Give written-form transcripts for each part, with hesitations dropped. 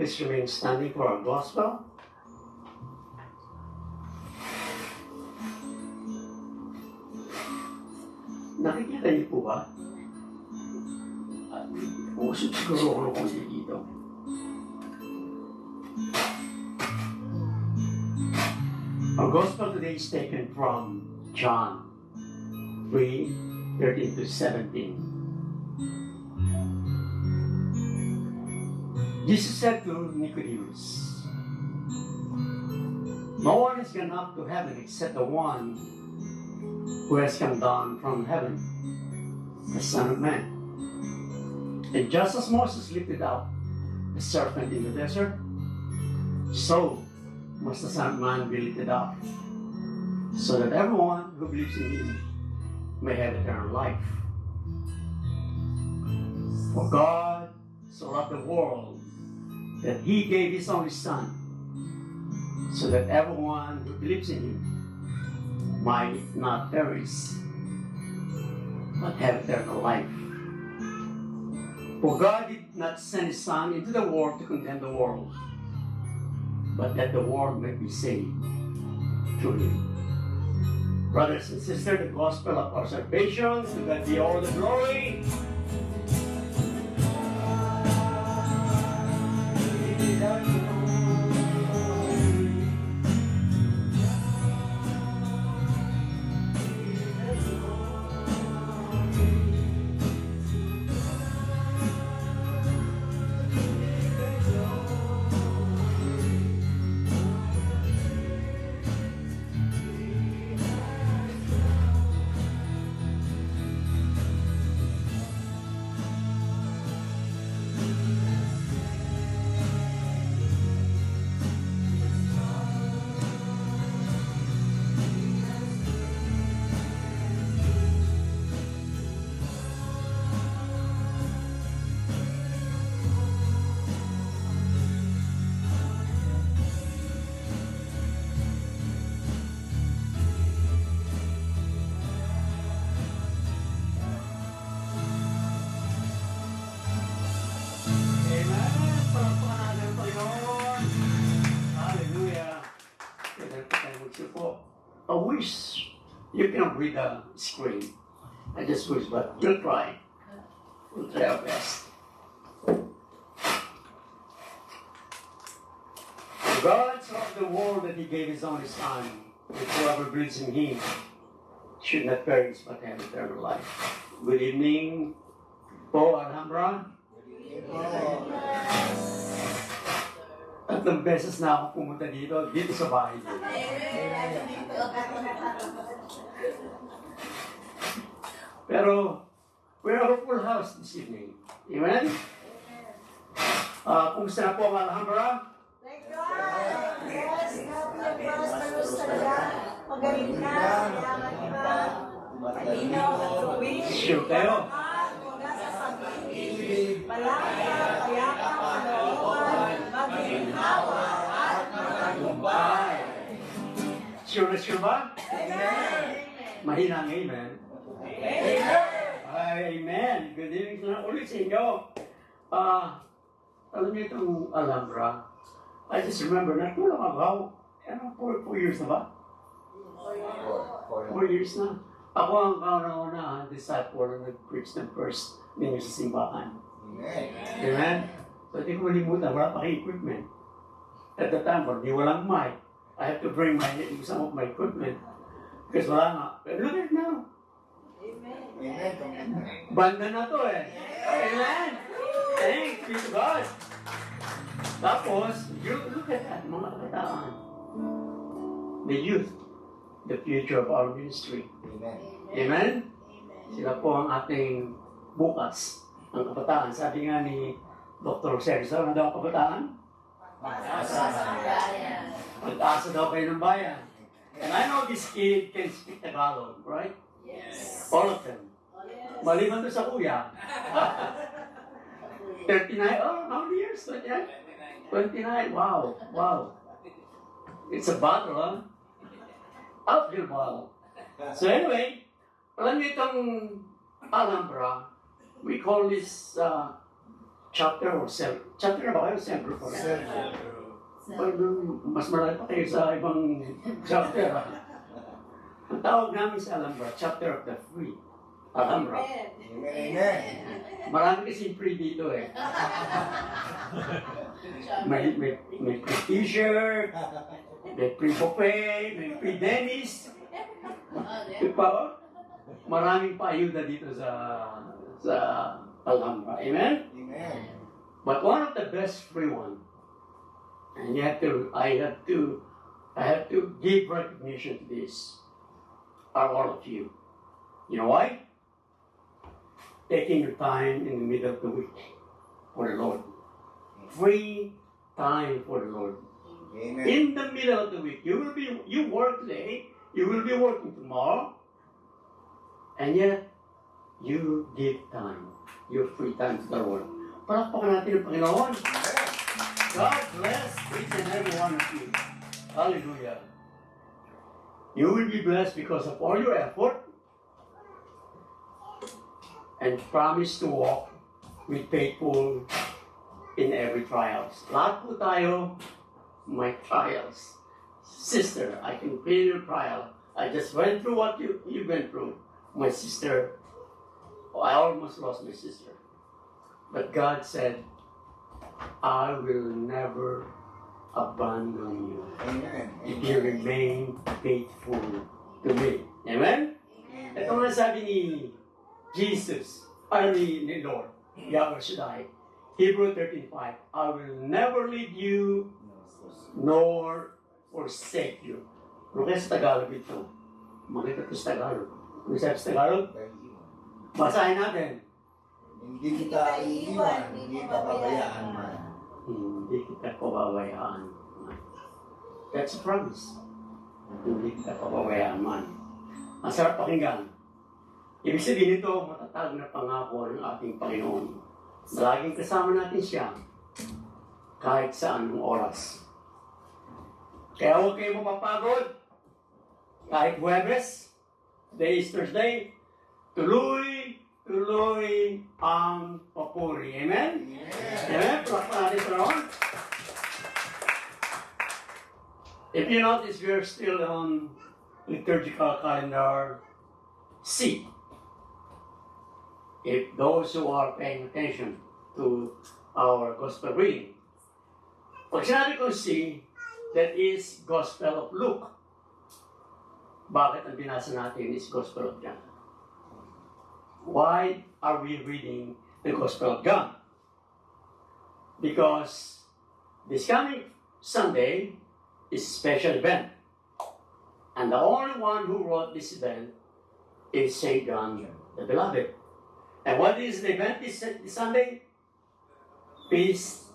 Please remain standing for our gospel. Nakikita niyo po ba? Usap siguro ako ng konti dito. Our gospel today is taken from John 3:13 to 17. Jesus said to Nicodemus, "No one has gone up to heaven except the one who has come down from heaven, the Son of Man. And just as Moses lifted up the serpent in the desert, so must the Son of Man be lifted up, so that everyone who believes in him may have eternal life. For God so loved the world that he gave his only Son, so that everyone who believes in him might not perish, but have eternal life. For God did not send his Son into the world to condemn the world, but that the world may be saved through him." Brothers and sisters, the gospel of our salvation, to God be all the glory. I wish you can read the screen. I just wish, but we'll try. We'll try our best. God so loved the world that he gave his only Son, that whoever believes in him should not perish but have eternal life. Good evening po, Alhambra. Tatlong beses na ako pumunta dito sa bahay niyo. Pero, we're a full house this evening. Amen? Kumusta na po ang Alhambra? Thank God! Yes, happy and prosperous talaga. Magaling na, mayaman pa, malinaw at tuwing. Sure kayo? Mula sa pag-ibig, palaya, payapa, kalooban, maginhawa, at matagumpay. Sure na sure ba? Amen! Mahina ang amen. Amen! Amen. Good evening na ulit sa inyo. Alam niyo itong Alhambra, I just remember, not too long ago, 4 years na ba? 4 years na. Ako ang kauna-una disciple na nag-preach ng first ninyo sa simbahan. Amen? So, hindi ko malimutan, wala pa kayong equipment. At the time, walang mic. I have to bring some of my equipment. Because wala nga. But look at it now. Banda na to eh. Amen? Thanks be to God. Tapos, you look at that, mga kabataan. The youth, the future of our ministry. Amen? Sila po ang ating bukas, ang kabataan. Sabi nga ni Dr. Sergio, ano daw ang kabataan? Pag-asa daw kayo ng bayan. And I know this kid can speak Tagalog, right? Yes. All of them. Maliban to sa kuya. 39, how many years? 29? 29, wow. It's a battle, huh? Uphill battle. So anyway, alam niyo itong Alhambra, we call this chapter or chapter na ba kayo? Semper po. Mas malaki pa kayo sa ibang chapter. Ang tawag namin sa Alhambra, chapter of the free. Alhambra. Amen. Marami kasing free dito eh. May free t-shirt, may free buffet, may free Dennis. Maraming paayuda dito sa Alhambra. Amen? Amen. But one of the best free one, and I have to give recognition to this, are all of you. You know why? Taking your time in the middle of the week for the Lord. Free time for the Lord. Amen. In the middle of the week, you work today, you will be working tomorrow, and yet you give time, your free time to the Lord. Palakpakan natin ang Panginoon. God bless each and every one of you. Hallelujah. You will be blessed because of all your effort and promise to walk with faithful in every trials. Lahat po tayo may trials. Sister, I can feel your trial. I just went through what you went through. My sister, I almost lost my sister. But God said, I will never abandon you Amen. if you remain faithful to me. Amen? Ito nga sabi ni Jesus, ni Lord, Yahweh Shaddai, Hebrew 13:5, I will never leave you nor forsake you. Ano kaya sa Tagalog ito? Makita ko sa Tagalog. Ano sabi sa Tagalog? Basahin natin. Hindi kita iiwan, hindi ka pabayaan man. Hindi kita pababayaan. That's a promise. Hindi kita pababayaan man. Ang sarap pakinggan. Ibig sabihin nito, matatag na pangako ng ating Panginoon. Laging kasama natin siya kahit sa anong oras. Kaya huwag kayo mapapagod. Kahit Huwebes, today is Thursday, tuloy ang papuri. Amen? Amen? Palakpan natin sa Lord. If you notice, we are still on liturgical calendar C. If those who are paying attention to our gospel reading. Pag sinabi ko C, that is Gospel of Luke. Bakit ang binasa natin is Gospel of John? Why are we reading the Gospel of John? Because this coming Sunday is a special event. And the only one who wrote this event is St. John the Beloved. And what is the event this Sunday? Feast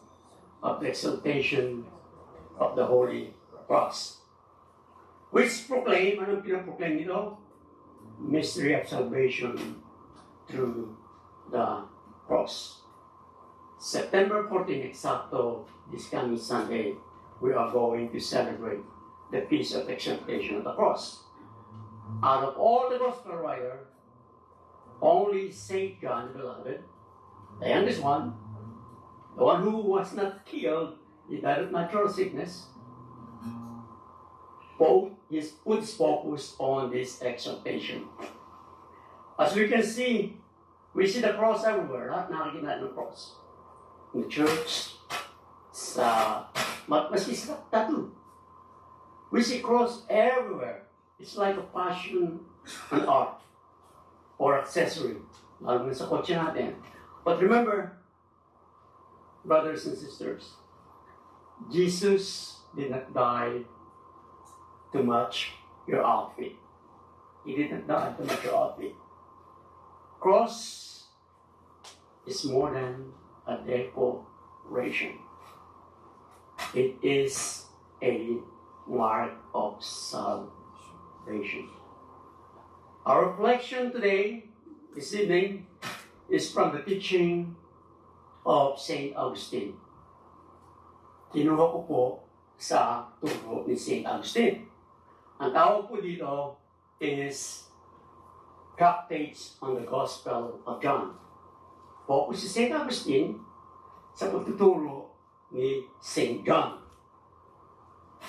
of the Exaltation of the Holy Cross. Which proclaim, anong pinaproclaim nito? Mystery of salvation through the cross. September 14, exacto, this coming Sunday, we are going to celebrate the Feast of Exaltation of the Cross. Out of all the Gospel writers, only St. John the Beloved, the youngest one, the one who was not killed, he died of natural sickness, put his focus on this exaltation. As we can see, we see the cross everywhere. Lahat nakikita natin ng cross. In the church, maski sa tattoo. We see cross everywhere. It's like a fashion and art or accessory. Lalo na sa kotse natin. But remember, brothers and sisters, Jesus did not die to match your outfit. He did not die to match your outfit. Cross is more than a decoration. It is a mark of salvation. Our reflection today, this evening, is from the teaching of St. Augustine. Kinuha ko po sa turo ni St. Augustine. Ang tawag po dito is Tractates on the Gospel of John. Focus si St. Augustine sa pagtuturo ni St. John.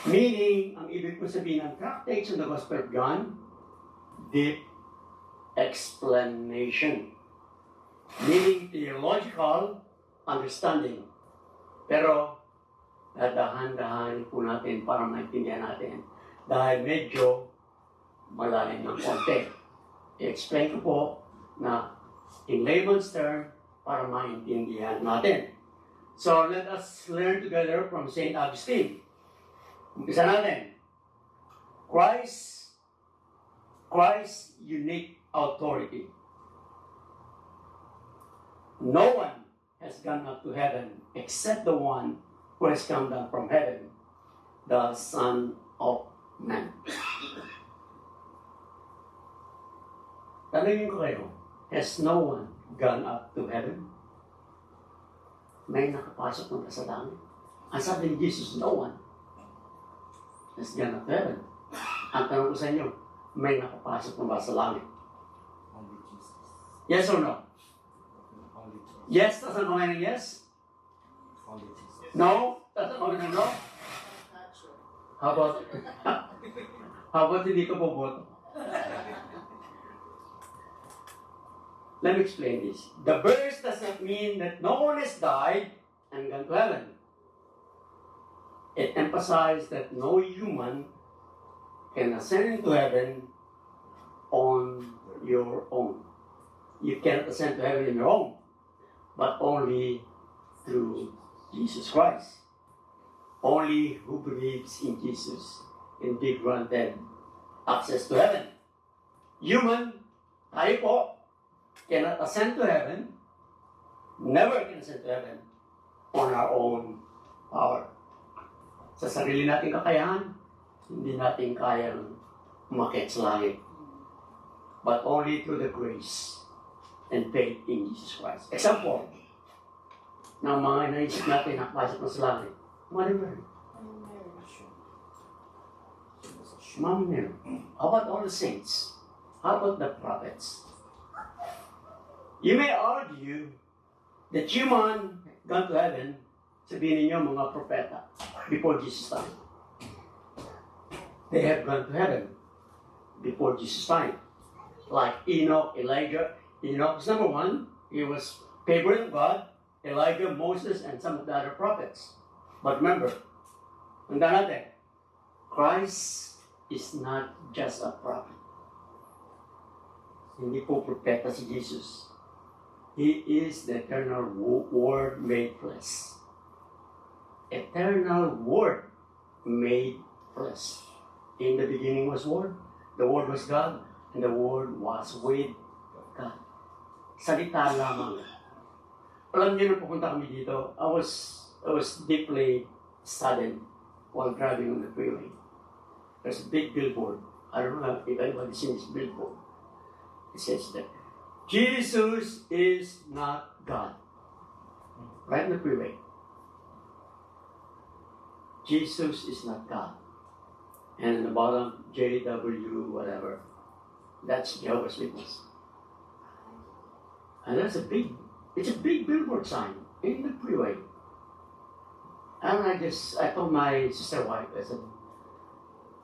Meaning, ang ibig ko sabihin ng Tractates on the Gospel of John, deep explanation. Meaning theological understanding. Pero, dadahan-dahan po natin para maintindihan natin. Dahil medyo malalim ng konti. I-explain ko po na in layman's term para maintindihan natin. So, let us learn together from St. Augustine. Umpisa natin. Christ's unique authority. No one has gone up to heaven except the one who has come down from heaven, the Son of Man. Tanungin ko kayo, has no one gone up to heaven? May nakapasok na sa langit? Ang sabi ni Jesus, no one has gone up to heaven. Ang tanong ko sa inyo, may nakapasok na ba sa langit? Only Jesus. Yes or no? Only Jesus. Yes, doesn't mean yes. Only Jesus. No, doesn't mean no. Not sure. How about hindi ka boboto? Let me explain this. The verse does not mean that no one has died and gone to heaven. It emphasizes that no human can ascend into heaven on your own. You cannot ascend to heaven on your own, but only through Jesus Christ. Only who believes in Jesus can be granted access to heaven. Human, tayo po, cannot ascend to heaven, never can ascend to heaven on our own power. Sa sarili nating kakayahan, hindi natin kayang umakyat sa langit. But only through the grace and faith in Jesus Christ. Example, ng mga naisip natin na pasok na sa langit. Mother Mary. Mama Mary. How about all the saints? How about the prophets? You may argue that human gone to heaven, sabihin ninyo mga propeta, before Jesus' time. They have gone to heaven before Jesus' time. Like Enoch, Elijah. Enoch was number one. He was favored of God. Elijah, Moses, and some of the other prophets. But remember, tandaan natin, Christ is not just a prophet. Hindi po propeta si Jesus. He is the eternal Word made flesh. Eternal Word made flesh. In the beginning was Word, the Word was God, and the Word was with God. Salita lamang. Alam niyo nung pupunta kami dito, I was deeply saddened while driving on the freeway. There's a big billboard. I don't know if anybody's seen this billboard. It says that Jesus is not God. Right in the freeway. Jesus is not God. And in the bottom, JW, whatever. That's Jehovah's Witness. And it's a big billboard sign in the freeway. And I told my sister wife, I said,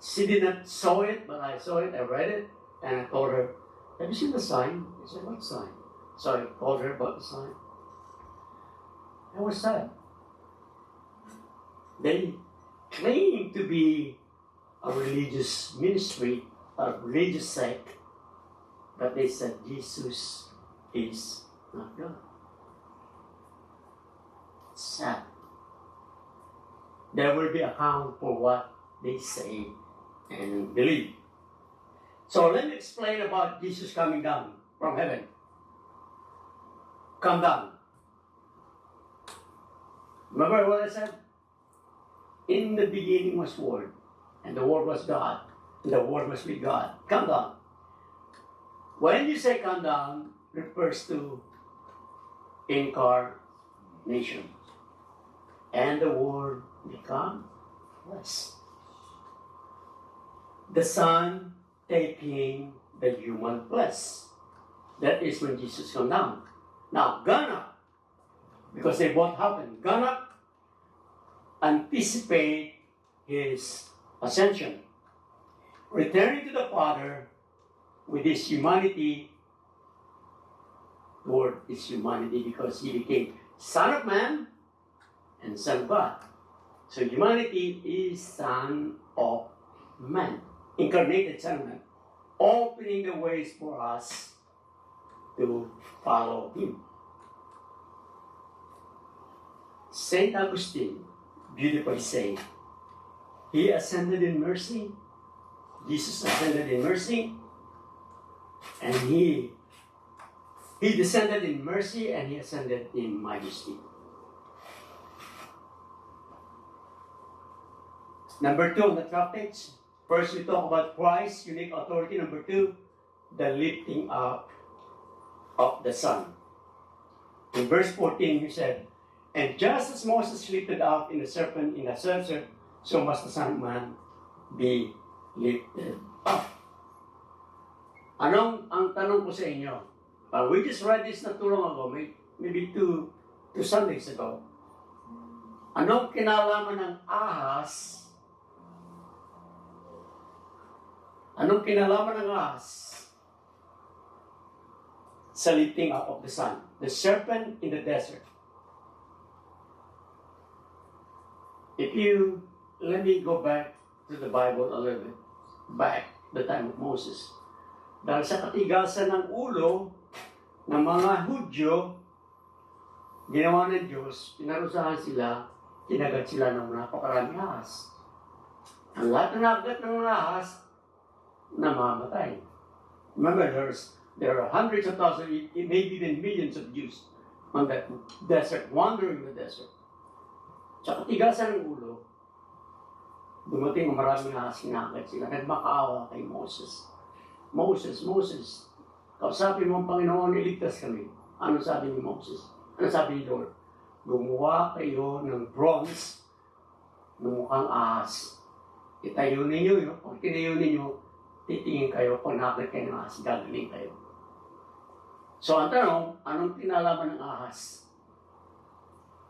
she didn't saw it, but I saw it, I read it, and I told her, have you seen the sign? I said, what sign? So I told her about the sign. I was sad. They claim to be a religious ministry, a religious sect, but they said Jesus is not God. Sad. There will be account for what they say and believe. So let me explain about Jesus coming down from heaven. Come down. Remember what I said? In the beginning was Word, and the Word was God, and the Word was with God. Come down. When you say come down, refers to incarnation. And the Word become flesh. The Son taking the human flesh. That is when Jesus come down. Now, gonna Because they both happen. Cannot anticipate his ascension. Returning to the Father with his humanity toward his humanity because he became Son of Man and Son of God. So humanity is Son of Man, incarnated Son of Man, opening the ways for us to follow him. Saint Augustine beautifully said, he ascended in mercy, Jesus ascended in mercy, and he descended in mercy and he ascended in majesty. Number 2 on the top page. First, we talk about Christ's unique authority. Number 2, the lifting up of the Son. In verse 14, he said, and just as Moses lifted up in the serpent in the censer, so must the Son of Man be lifted up. Ang tanong ko sa inyo? We just read this not too long ago, maybe two Sundays ago. Anong kinalaman ng ahas? Anong kinalaman ng ahas sa lifting up of the Son? The serpent in the desert. Let me go back to the Bible a little bit. Back the time of Moses. Dahil sa katigasan ng ulo ng mga Hudyo, ginawa ng Diyos, pinarusahan sila, kinagat sila ng napakaraming ahas. Ang lahat ng nagat ng mga ahas, namamatay. Remember, there are hundreds of thousands, maybe even millions of Jews on that desert, wandering the desert. Sa katigasan ng ulo, dumating ang maraming ahas, kinagat sila, nagmakaawa kay Moses. Moses, kausapin mo ang Panginoon, iligtas kami. Ano sabi ni Moses? Ano sabi ni Lord? Gumawa kayo ng bronze ng mukhang ahas. Itayo ninyo yun. Pag tinayo ninyo, titingin kayo. Pag nakakit kayo ng ahas, gagaling kayo. So, ang tanong, anong pinalaman ng ahas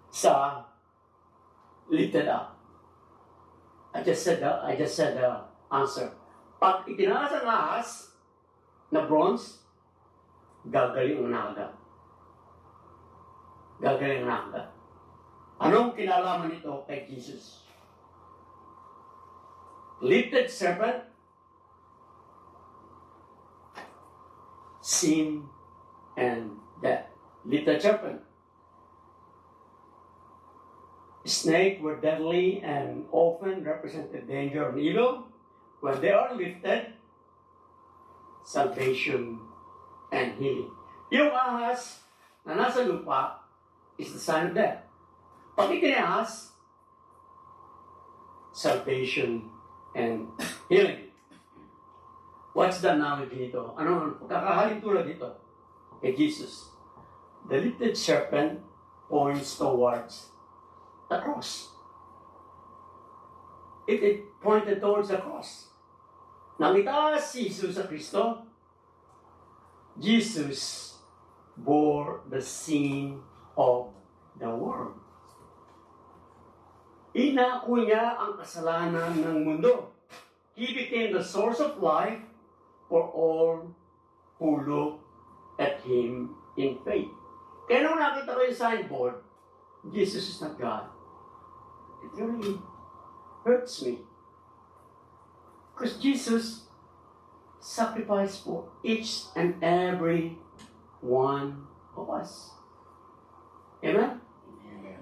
sa lifted up? I just said the answer. Pag itinaas ang ahas na bronze, gagaling ang nakagat. Gagaling ang nakagat. Anong kinalaman nito kay Jesus? Lifted serpent, sin, and death. Lifted serpent. Snakes were deadly and often represented danger and evil. When they are lifted, salvation and healing. Yung ahas na nasa lupa is the sign of death. Pag itinahas, salvation and healing. What's the analogy nito? Ano ang pagkakahalin tulad dito? Kay Jesus. The lifted serpent points towards the cross. It pointed towards the cross. Nang itaas si Jesus sa Kristo, Jesus bore the sin of the world. Inako niya ang kasalanan ng mundo. He became the source of life for all who look at Him in faith. Kaya nung nakita ko yung signboard, Jesus is not God, it really hurts me. Because Jesus sacrificed for each and every one of us. Amen? Amen.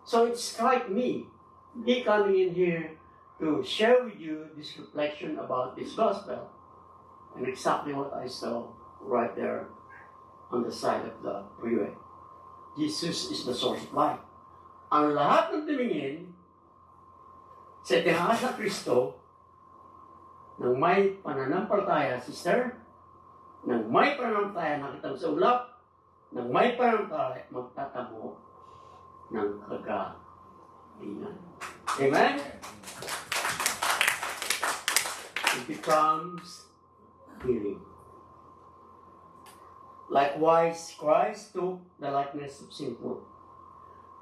So it's like me coming in here to share with you this reflection about this gospel and exactly what I saw right there on the side of the freeway. Jesus is the source of life. Ang lahat ng tumingin sa itinaas na Kristo, nang may pananampalataya, sister, nang may pananampalataya nakita sa ulap, nang may pananampalataya, magtatamo ng kagalingan. Amen? It becomes healing. Likewise, Christ took the likeness of sinful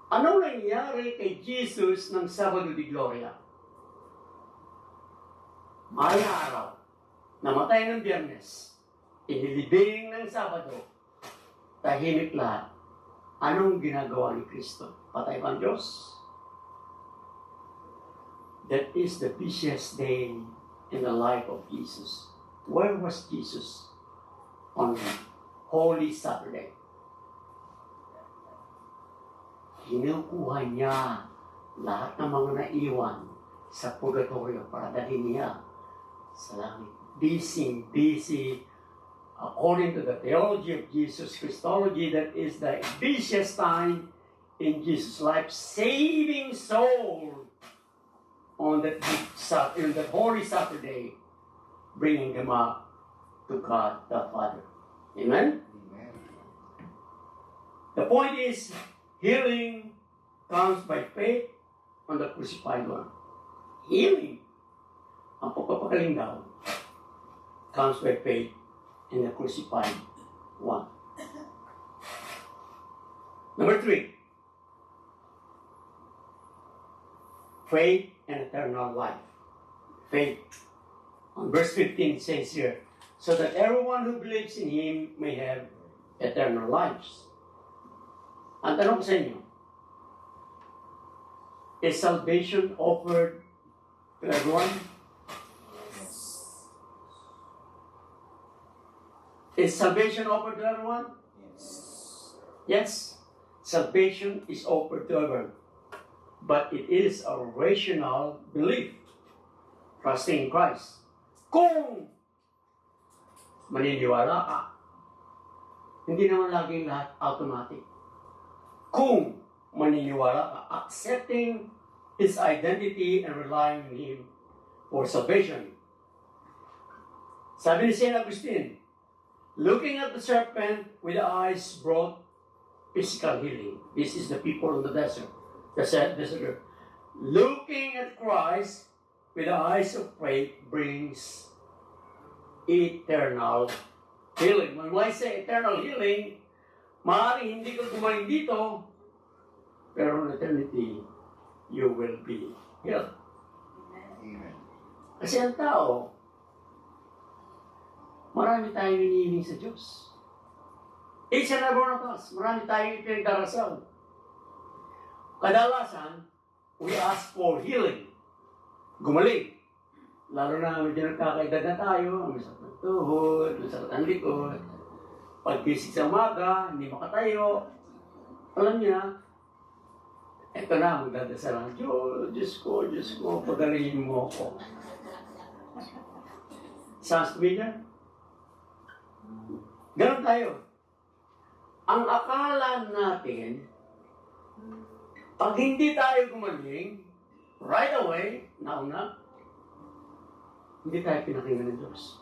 Ano nangyari kay Jesus ng Sabado de Gloria? May araw, namatay ng Biyernes, inilibing ng Sabado, tahimik lahat. Anong ginagawa ni Kristo? Patay ba ang Diyos? That is the busiest day in the life of Jesus. Where was Jesus on Holy Saturday? Kinukuha niya lahat ng mga naiwan sa purgatorio para dalhin niya sa langit. Busy, according to the theology of Jesus, Christology, that is the busiest time in Jesus' life, saving soul on that Holy Saturday, bringing them up to God the Father. Amen? Amen. The point is, healing comes by faith on the crucified one. Healing, ang pagpapagaling daw, comes by faith in the crucified one. Number 3, faith and eternal life. Faith. On verse 15 it says here, so that everyone who believes in Him may have eternal lives. Ang tanong ko sa inyo, is salvation offered to everyone? Is salvation offered to everyone? Yes. Salvation is offered to everyone. But it is a rational belief, trusting in Christ. Kung maniniwala ka, hindi naman laging lahat automatic. Kung maniniwala ka, accepting His identity and relying on Him for salvation. Sabi ni St. Augustine, looking at the serpent with the eyes brought physical healing. This is the people in the desert. Looking at Christ with the eyes of faith brings eternal healing. When I say eternal healing, maaaring hindi ka gumaling dito, pero in eternity, you will be healed. Amen. Kasi ang tao, marami tayong hinihiling sa Diyos. Each and every one of us, marami tayong ipinagdarasal. Kadalasan, we ask for healing. Gumaling. Lalo na medyo nagkakaedad na tayo, may sakit ng tuhod, may sakit ng likod. Pag-gising sa umaga, hindi makatayo. Alam niya, eto na, magdadasal lang, Diyos ko, pagalingin mo ako. Sounds familiar? Ganon tayo. Ang akala natin, pag hindi tayo gumaling, right away, nauna, hindi tayo pinakinggan ng Diyos.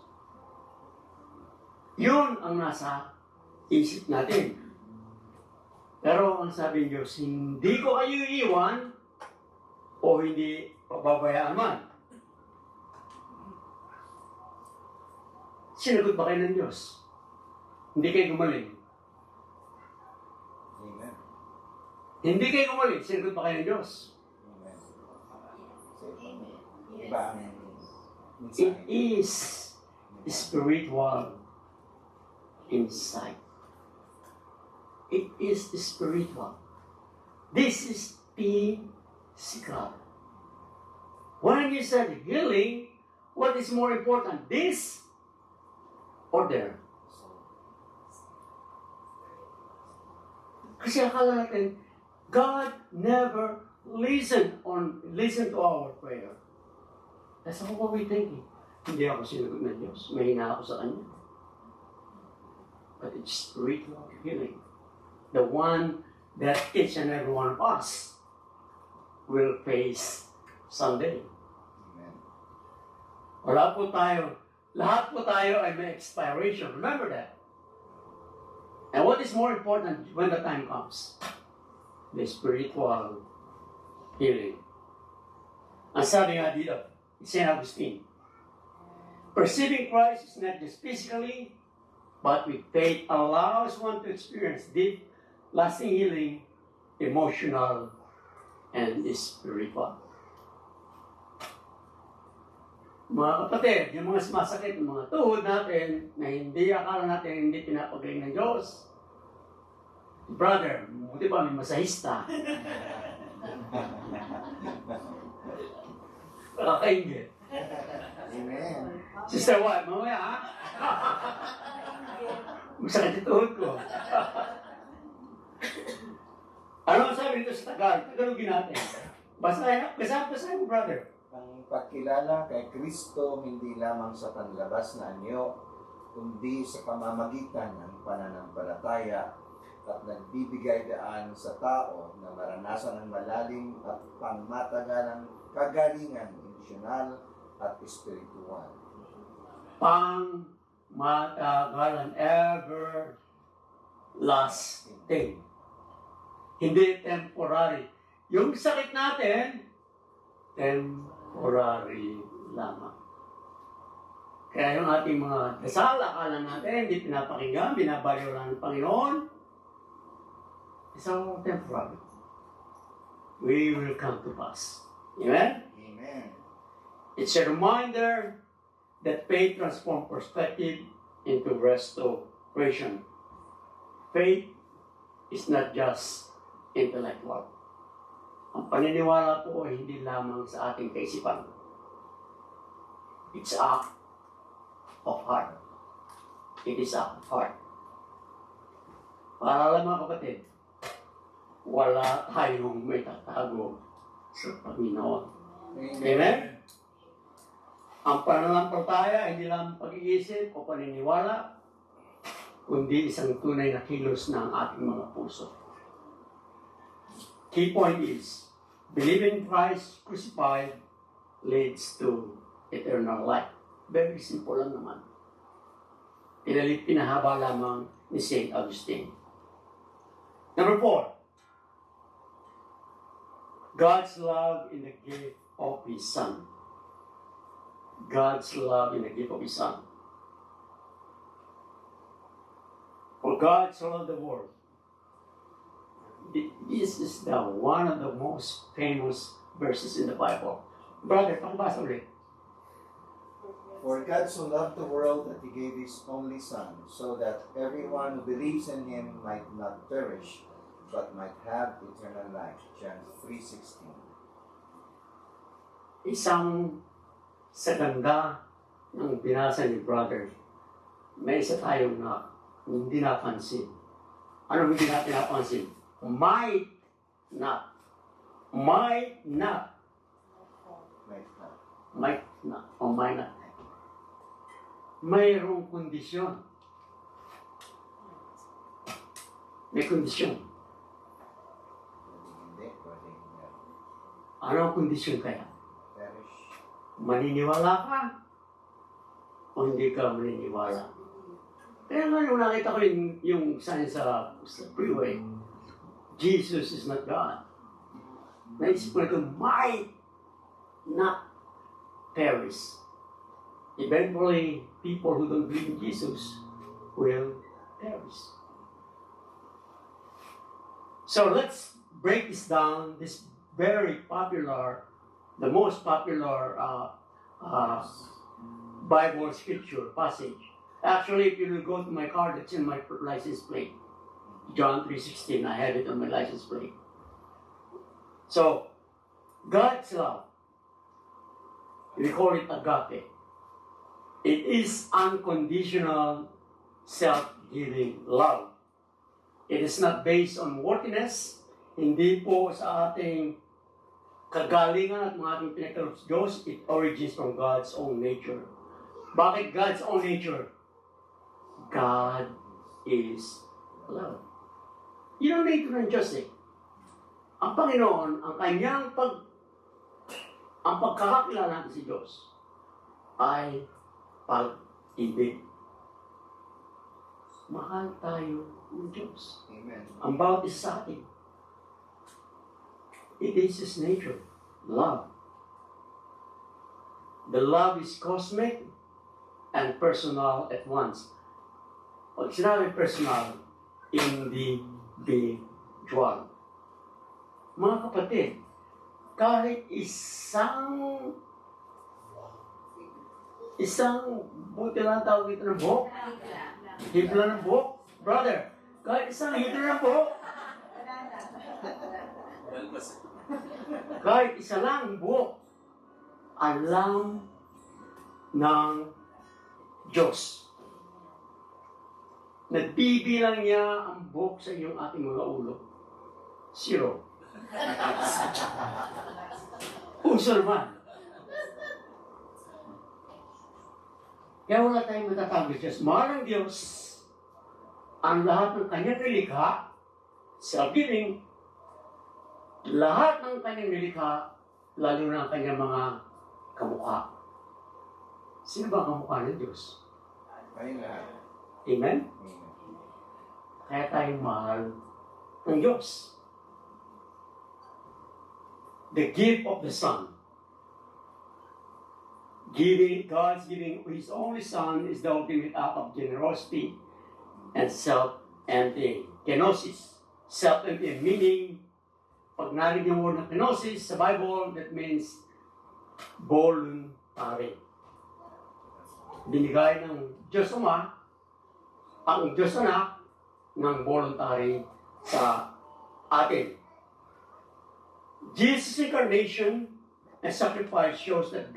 Yun ang nasa isip natin. Pero ang sabi ng Diyos, hindi ko kayo iiwan o hindi pababayaan man. Sinagot ba kayo ng Diyos? Hindi kayo gumaling. Amen. Hindi kayo gumaling, sinagot ba kayo ng Diyos? Amen. Iba ang It is spiritual insight. It is spiritual. This is physical. When you said healing, what is more important, this or there? Kasi akala natin, God never listened to our prayer. That's what we thinking. Hindi ako sinagot ng Diyos. Mahina ako sa Kanya. But it's spiritual healing. The one that each and every one of us will face someday. Amen. Wala po tayo. Lahat po tayo ay may expiration. Remember that. And what is more important when the time comes? The spiritual healing. Ang sabi nga dito, St. Augustine, perceiving Christ is not just physically, but with faith allows one to experience deep, lasting healing emotional, and spiritual. Mga kapatid, yung mga sumasakit ng mga tuhod natin na hindi akala natin hindi pinapagaling ng Diyos. Brother, buti pa may masahista. Nakakaingit. Amen. Sister White, mamaya ha? Masakit yung tuhod ko. Ano ang sabi dito sa Tagalogin natin? Basahin mo, brother. Ang pagkilala kay Kristo hindi lamang sa panlabas na anyo, kundi sa pamamagitan ng pananampalataya at nagbibigay daan sa tao na maranasan ng malalim at pangmatagalang kagalingan emosyonal at espiritual. Pangmatagalan, everlasting. Hindi temporary. Yung sakit natin, temporary lamang. Kaya yung ating mga dasal, akala natin, hindi pinapakinggan, binabaliw lang ng Panginoon, isang temporary. We will come to pass. Amen? Amen. It's a reminder that faith transforms perspective into restoration. Faith is not just intellectual. Ang paniniwala po ay hindi lamang sa ating kaisipan. It's act of heart. It is act of heart. Para lang mga kapatid, wala tayong may tatago sa Panginoon. Amen? Ang pananampalataya hindi lang pag-iisip o paniniwala, kundi isang tunay na kilos ng ating mga puso. Key point is, believing Christ crucified leads to eternal life. Very simple lang naman. Pinahaba lamang ni St. Augustine. Number 4, God's love in the gift of His Son. God's love in the gift of His Son. For God so loved the world. This is one of the most famous verses in the Bible. Brother, pakibasa ulit. For God so loved the world that He gave His only Son, so that everyone who believes in Him might not perish, but might have eternal life. John 3:16. Isang sa ganda ng binasa ni brother, may isa tayong hindi napansin. Ano hindi natin napansin? Might not. Might not. Might not. O might not. Mayroong kondisyon. May kondisyon. Ano ang kondisyon kaya? Maniniwala ka o hindi ka maniniwala? Kaya nga nung nakita ko yung sign sa freeway, Jesus is not God. Naisip ko na ito, might not perish. Eventually, people who don't believe in Jesus will perish. So let's break this down, this very popular, the most popular Bible scripture passage. Actually, if you will go to my card, it's in my license plate. John 3:16, I have it on my license plate. So, God's love, we call it agape. It is unconditional, self-giving love. It is not based on worthiness, hindi po sa ating kagalingan at mga ating pinagkaloob sa Diyos, it origins from God's own nature. Bakit God's own nature? God is love. Yun ang nature ng Diyos eh. Ang Panginoon, ang kanyang ang pagkakakilala natin si Diyos ay pag-ibig. Mahal tayo ng Diyos. Amen. Ang bawat isa sa atin. It is His nature. Love. The love is cosmic and personal at once. Pag sinabi personal, individual. Mga kapatid, kahit isang buti lang tawag dito ng buhok, hibla ng buhok, brother, kahit isang hibla ng buhok, kahit isa lang buhok, alam ng Diyos. Nagbibilang niya ang buhok sa iyong ating mga ulo. 0. Puso naman. Kaya wala tayong matatawag sa Diyos. Mahal ng Diyos ang lahat ng kanyang nilikha, self-giving, lahat ng kanyang nilikha, lalo na ang kanyang mga kamukha. Sino ba ang kamukha ng Diyos? Ayun lahat. Amen? Kaya tayo mahal ng Diyos. The gift of the Son. God's giving His only Son is the ultimate act of generosity and self-emptying. Kenosis. Self-emptying, meaning, pag narinig yung word ng kenosis sa Bible, that means voluntary. Binigay ng Diyos Ama, ang Diyos Anak, ng voluntary sa atin. Jesus' incarnation and sacrifice shows that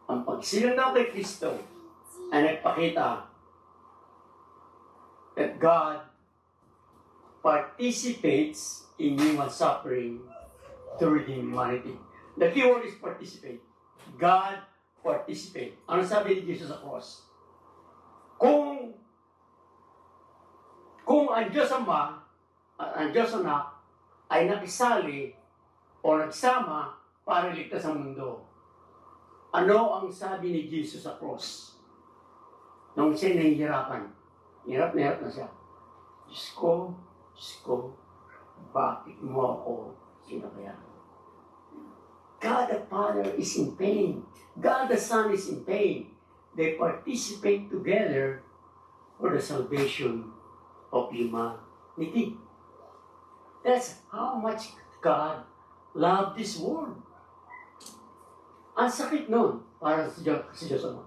ang pagsilang daw kay Kristo ay nagpakita that God participates in human suffering to redeem humanity. The key word is participate. God participate. Ano sabi ni Jesus sa cross? Kung ang Diyos Ama at ang Diyos Anak ay nakisali o nagsama para ligtas ang mundo, ano ang sabi ni Jesus sa cross? Nung siya nahihirapan, hirap na siya. Diyos ko, bakit mo ako sinabayan? God the Father is in pain. God the Son is in pain. They participate together for the salvation of humanity. That's how much God loved this world. Ang sakit nun para sa Diyos Ama.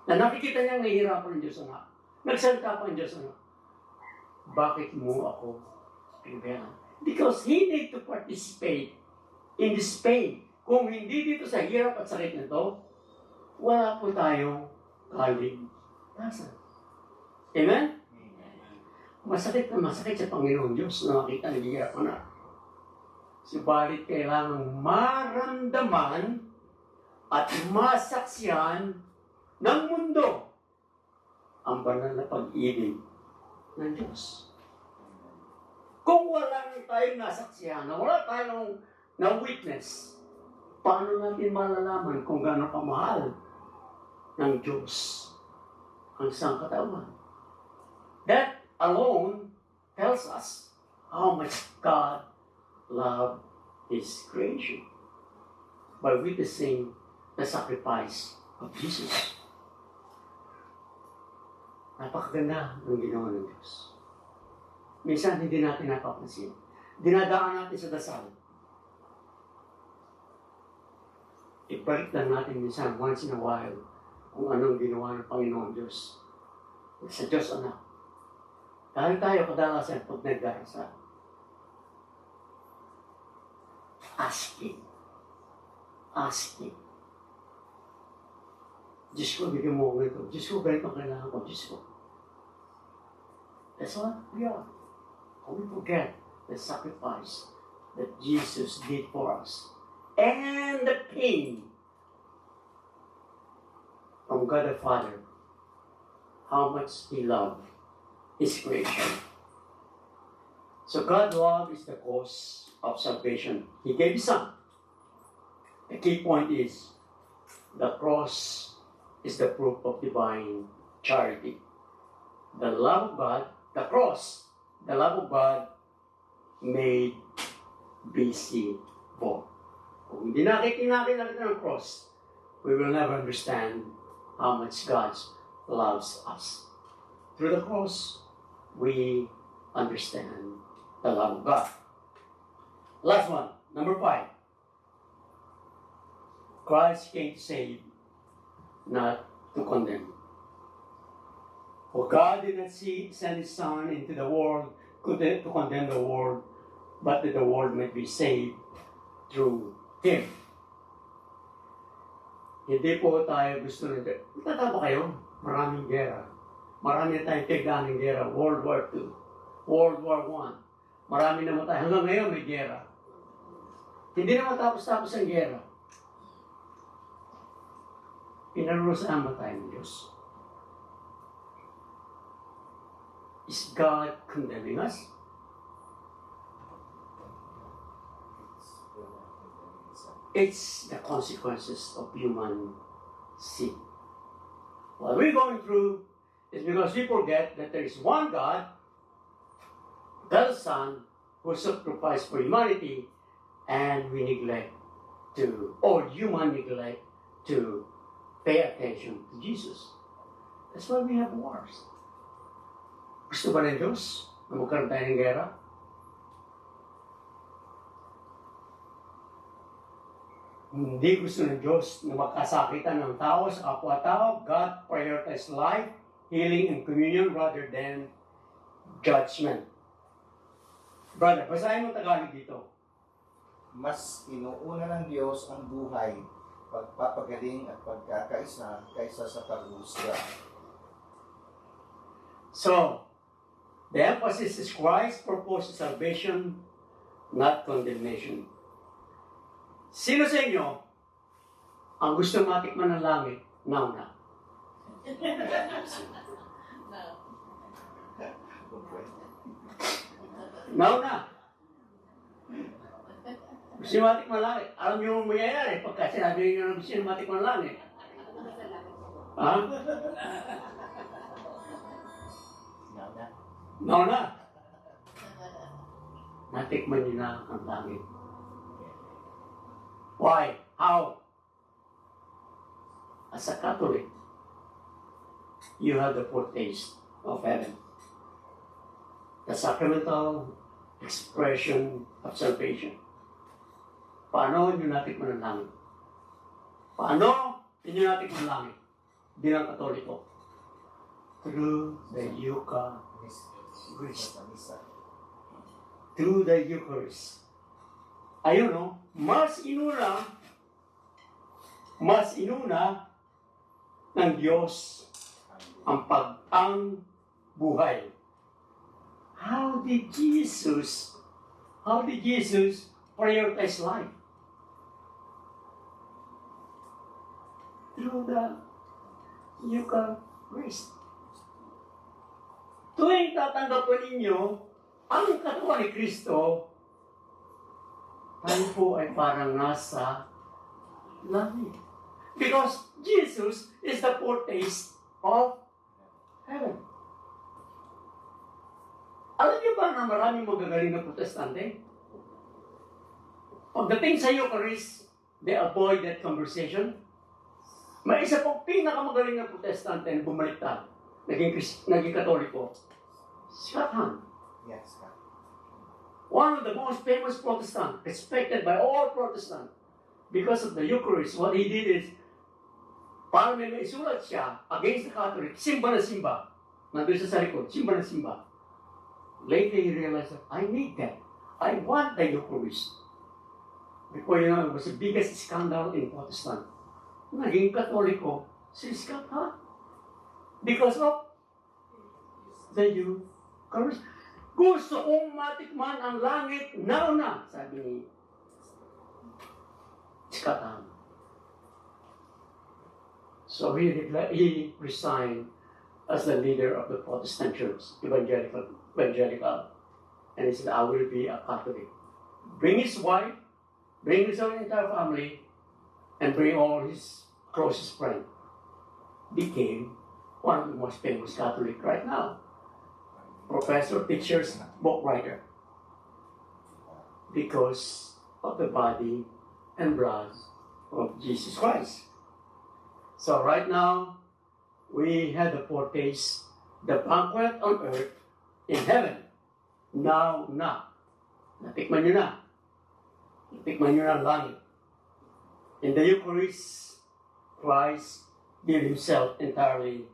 Na nakikita niyang nahihirapan ng Diyos Ama. Nagsalita pa ang Diyos Ama. Bakit mo ako pinabayaan? Because He need to participate in this pain. Kung hindi dito sa hirap at sakit nito, wala po tayong kaligtasan. Amen? Masakit sa Panginoon Diyos na makita nagigirap ka na. Subalit kailangan maramdaman at masaksihan ng mundo ang banal na pag-ibig ng Diyos. Kung wala tayong nasaksihan, wala tayong na-witness, paano natin malalaman kung gaano kamahal ng Diyos ang sangkatawan? That alone tells us how much God loved His creation by witnessing the sacrifice of Jesus. Napakaganda ng ginawa ng Diyos. Minsan hindi natin napapansin. Dinadaan natin sa dasal. Ibalik lang natin minsan once in a while kung anong ginawa ng Panginoon Diyos sa Diyos Anak. Dahil tayo kadalasan pag nagdarasal, asking. Diyos ko, bigyan mo ko ito. Diyos ko, ganito ang kailangan ko. Diyos ko. That's what we are. We forget the sacrifice that Jesus did for us. And the pain from God the Father, how much He loved His creation. So God's love is the cause of salvation. He gave His Son. The key point is, the cross is the proof of divine charity. The love of God, the cross, the love of God made visible. Kung hindi nakita ng cross, we will never understand how much God loves us. Through the cross, we understand the love of God. Last one, number 5. Christ came to save, not to condemn. For God did not send His Son into the world to condemn the world, but that the world might be saved through Him. Hindi po tayo gusto na... Tatama kayo, maraming gera. Marami na tayong tiglaan ng gera. World War II, World War I. Marami naman tayo. Hanggang ngayon may gera. Hindi naman tapos-tapos ang gera. Pinarusahan ba tayo ng Diyos? Is God condemning us? It's the consequences of human sin. What we're going through is because we forget that there is one God, the Son, who sacrificed for humanity, and we neglect to, or human neglect to pay attention to Jesus. That's why we have wars. Gusto ba ng Diyos na magkaroon tayo ng gera? Hindi gusto ng Diyos na magkasakitan ng tao sa kapwa-tao. God prioritized life, healing, and communion rather than judgment. Brother, basahin mo Tagalog dito. Mas inuuna ng Diyos ang buhay, pagpapagaling at pagkakaisa kaysa sa pag-uusga. So, the emphasis is Christ proposes salvation, not condemnation. Sino sa inyo ang gusto matikman ng langit? Nauna. Nauna. Gusto nyo matikman ng langit? Alam nyo yung mayayari pagka sinabi nyo na gusto nyo matikman ng langit. Ha? Nauna. Natikman nyo na ang langit. Why? How? As a Catholic, you have the foretaste of heaven. The sacramental expression of salvation. Paano nyo natikman ang langit? Paano nyo natikman ang langit? Bilang Katoliko. Through the Eucharist. Through the Eucharist. Ayun, no? Mas inuna ng Diyos ang buhay. How did Jesus prioritize life? Through the Eucharist. Tuwing tatanggapin ninyo ang katawan ni Kristo, tayo po ay parang nasa langit. Because Jesus is the foretaste of heaven. Alam niyo ba na maraming magagaling na protestante? Pagdating sa Eucharist, they avoid that conversation. May isa pong pinakamagaling na protestante na bumaliktad, naging Katoliko. Scott Hahn. Yes, Scott. One of the most famous Protestants, respected by all Protestants, because of the Eucharist. What he did is, parang may isulat siya against the Catholic, simba na simba. Nandun siya sa likod, simba na simba. Later he realized that, I need that. I want the Eucharist. Before you know, it was the biggest scandal in Protestant. Naging Katoliko, si Scott Hahn. Because of the Eucharist. Gusto kong matikman ang langit nauna, sabi ni Scott Hahn. So he resigned as the leader of the Protestant Church, evangelical, and he said, I will be a Catholic. Bring his wife, bring his own entire family, and bring all his closest friends. Became one of the most famous Catholic right now. Professor, teachers, book writer. Because of the body and blood of Jesus Christ. So right now, we had the foretaste, the banquet on earth in heaven. Now na. Natikman nyo na. Itikman nyo ng langit. In the Eucharist, Christ gave Himself entirely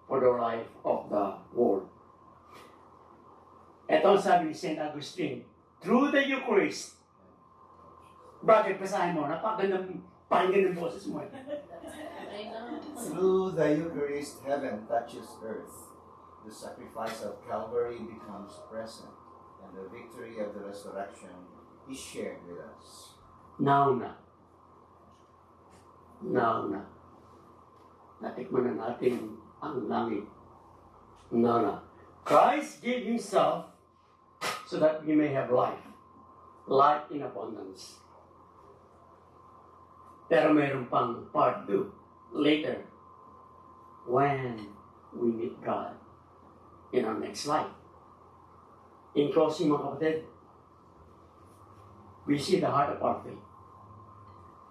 for the life of the world. Ito ang sabi ni St. Augustine, through the Eucharist, bakit basahin mo? Napakagandang pakinggan ng boses mo. Through the Eucharist, heaven touches earth. The sacrifice of Calvary becomes present, and the victory of the resurrection is shared with us. Now na. Natikman na natin ang langit. Now na. Christ gave Himself so that we may have life. Life in abundance. Pero mayroon pang part 2 later when we meet God in our next life. In closing, mga kapatid, we see the heart of our faith.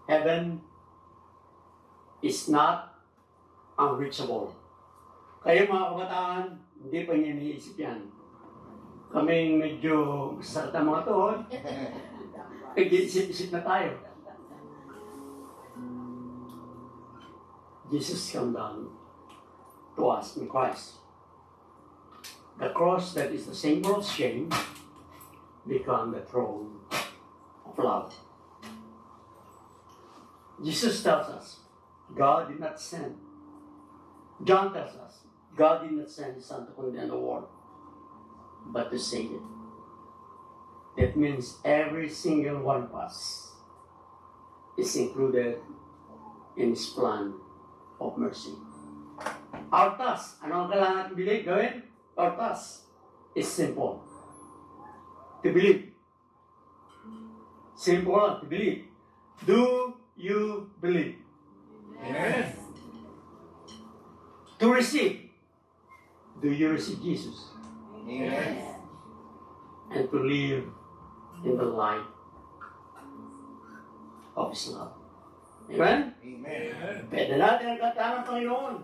Heaven is not unreachable. Kayo mga kabataan, hindi pa niya iniisip yan. Kaming medyo masasakit ang mga tuhod, nag-iisip-isip na tayo. Jesus come down to us in Christ. The cross that is the symbol of shame become the throne of love. Jesus tells us, God did not send. John tells us, God did not send His Son to condemn the world, but to save it. That means every single one of us is included in His plan of mercy. Our task, ano ang kailangan natin gawin? Our task is simple. To believe. Simple lang, to believe. Do you believe? Amen. To receive. Do you receive Jesus? Amen. And to live in the light of His love. Amen? Amen. Pwede natin ang kanta ng Panginoon.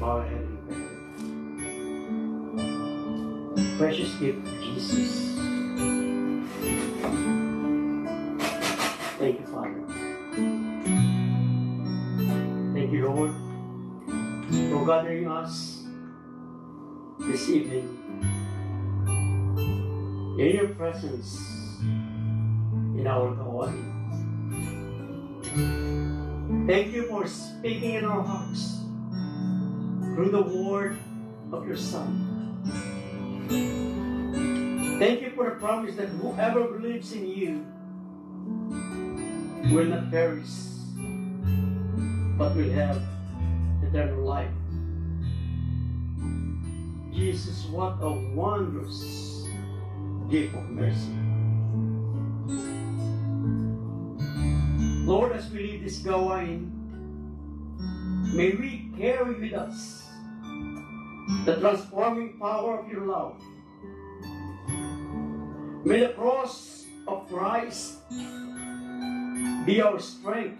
our Heavenly Father. Precious gift of Jesus. Thank you, Father. Thank you, Lord, for gathering us this evening in your presence in our Kawali. Thank you for speaking in our hearts through the word of your Son. Thank you for the promise that whoever believes in you will not perish, but will have eternal life. Jesus, what a wondrous gift of mercy. Lord, as we leave this gawain, may we carry with us the transforming power of your love. May the cross of Christ be our strength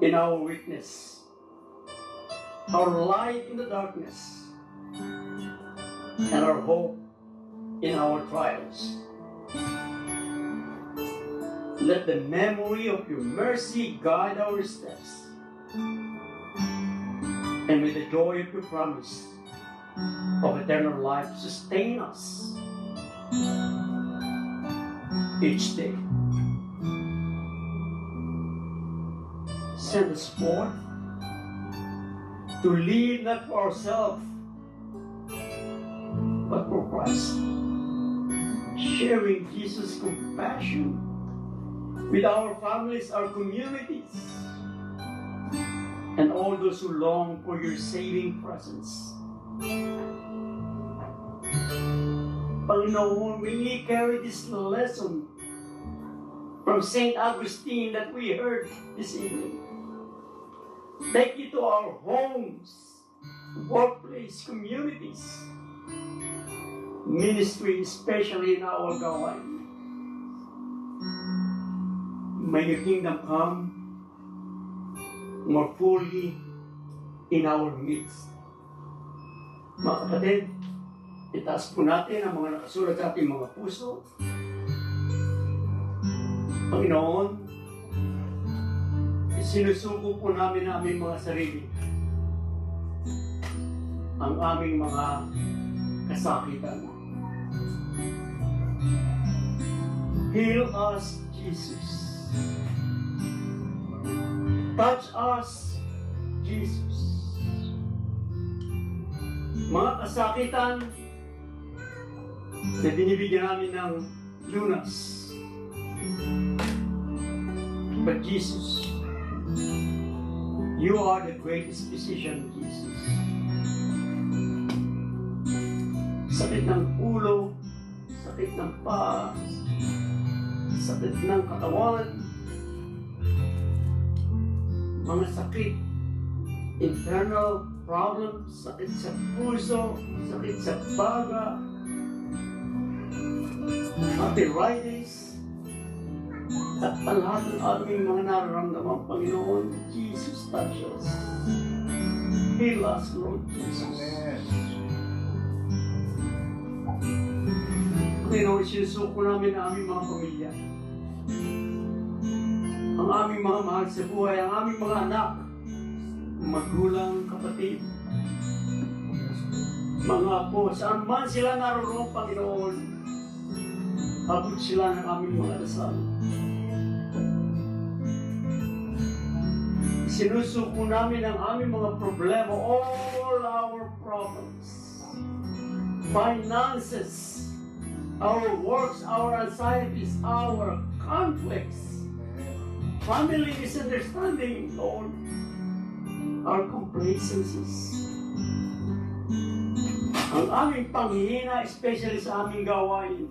in our weakness, our light in the darkness, and our hope in our trials. Let the memory of your mercy guide our steps, and with the joy of your promise of eternal life sustain us each day. Send us forth to live not for ourselves, but for Christ, sharing Jesus' compassion with our families, our communities, and all those who long for your saving presence. Panginoon, we carry this lesson from St. Augustine that we heard this evening. Take it to our homes, workplace, communities, ministry, especially in our gawain. May your kingdom come more fully in our midst. Mga kapatid, itaas po natin ang mga nakasulat sa ating mga puso. Panginoon, sinusuko po namin ang aming mga sarili, ang aming mga kasakitan. Heal us, Jesus. Touch us, Jesus. Mga kasakitan na binibigyan namin ng lunas. But Jesus, you are the greatest physician, Jesus. Sakit ng ulo, sakit ng paa, sakit ng katawan, mga sakit, internal problems, sakit sa puso, sakit sa baga, arthritis, at ang lahat ng aming mga nararamdaman, Panginoon, Jesus, touch us. Heal us, Lord Jesus. Panginoon, sinusuko namin ang aming mga pamilya, ang aming mga mahal sa buhay, ang aming mga anak, magulang, kapatid, mga apo, saan man sila naroon, Panginoon, abot sila ng aming mga dasal. Sinusuko namin ang aming mga problema, all our problems, finances, our works, our anxieties, our conflicts, family misunderstanding, Lord, our complacencies, ang aming panghihina, especially sa aming gawain,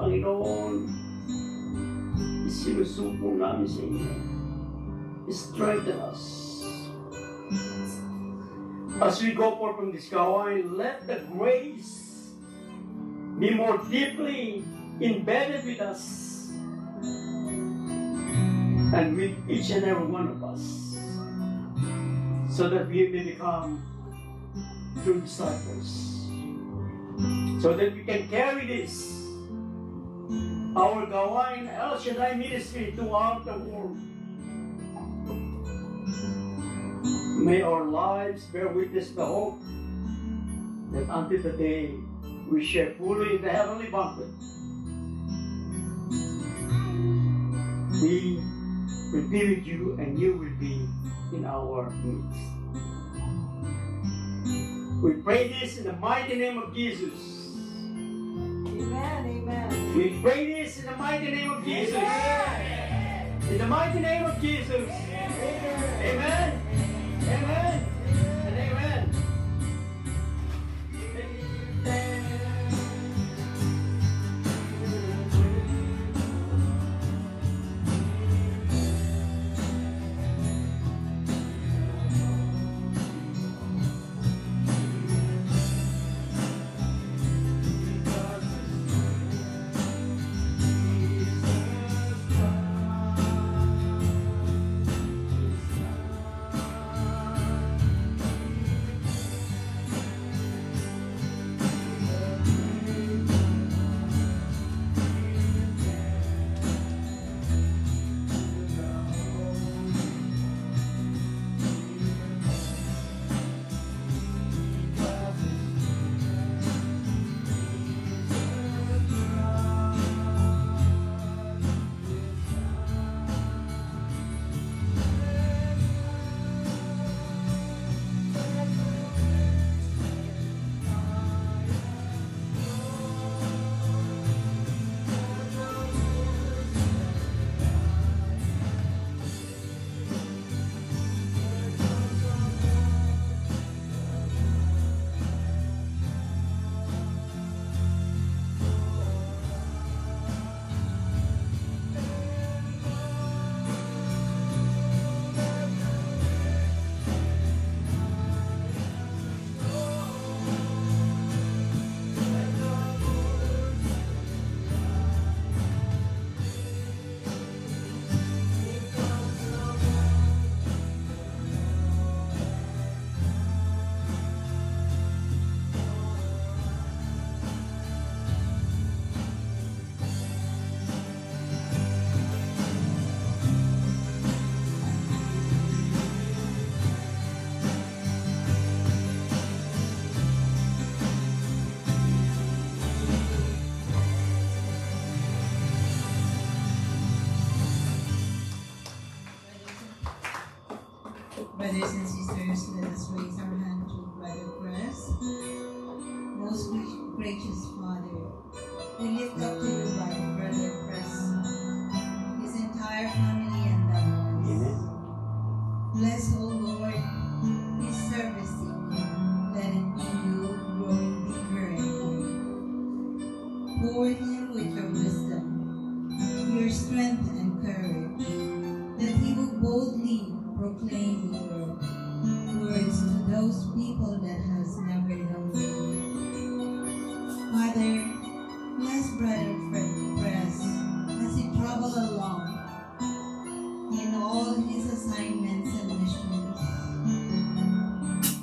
Panginoon, isinusuko namin sa inyo. Strengthen us. As we go forth from this gawain, let the grace be more deeply embedded with us and with each and every one of us. so that we may become true disciples, so that we can carry this, our Gawain El Shaddai ministry, throughout the world. May our lives bear witness to the hope that until the day we share fully in the heavenly banquet, we will be with you and you will be in our midst. We pray this in the mighty name of Jesus. Amen. Amen. We pray this in the mighty name of Jesus. In the mighty name of Jesus. Amen. Amen. And amen. Brothers and sisters, let us raise our hand to Brother Press. Most gracious Father, we lift up to you Brother Press, his entire family and loved ones. Bless, O Lord, his service in you. Let it be you growing deeper and deeper. Pour him with your wisdom, your strength and courage, that he will boldly proclaim your words to those people that has never known you. Father, bless Brother Press as he travel along in all his assignments and missions.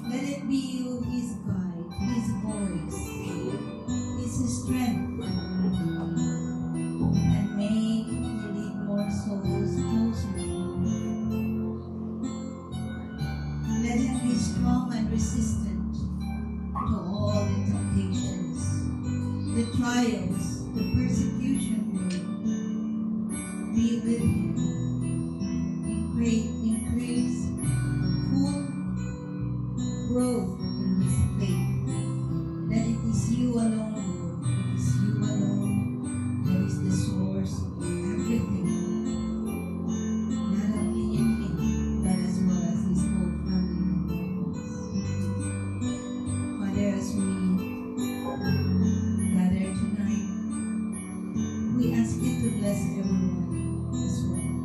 Let it be you, his guide, his voice, his strength, and may he lead more souls closely. Let him be strong and resistant to all the temptations, the trials, the persecution will be with him. Increase full growth in his faith. That it is you alone, Lord. It is you alone that is the source of everything. Not only in him, but as well as his whole family members. Father, as we gather tonight, we ask you to bless everyone as well.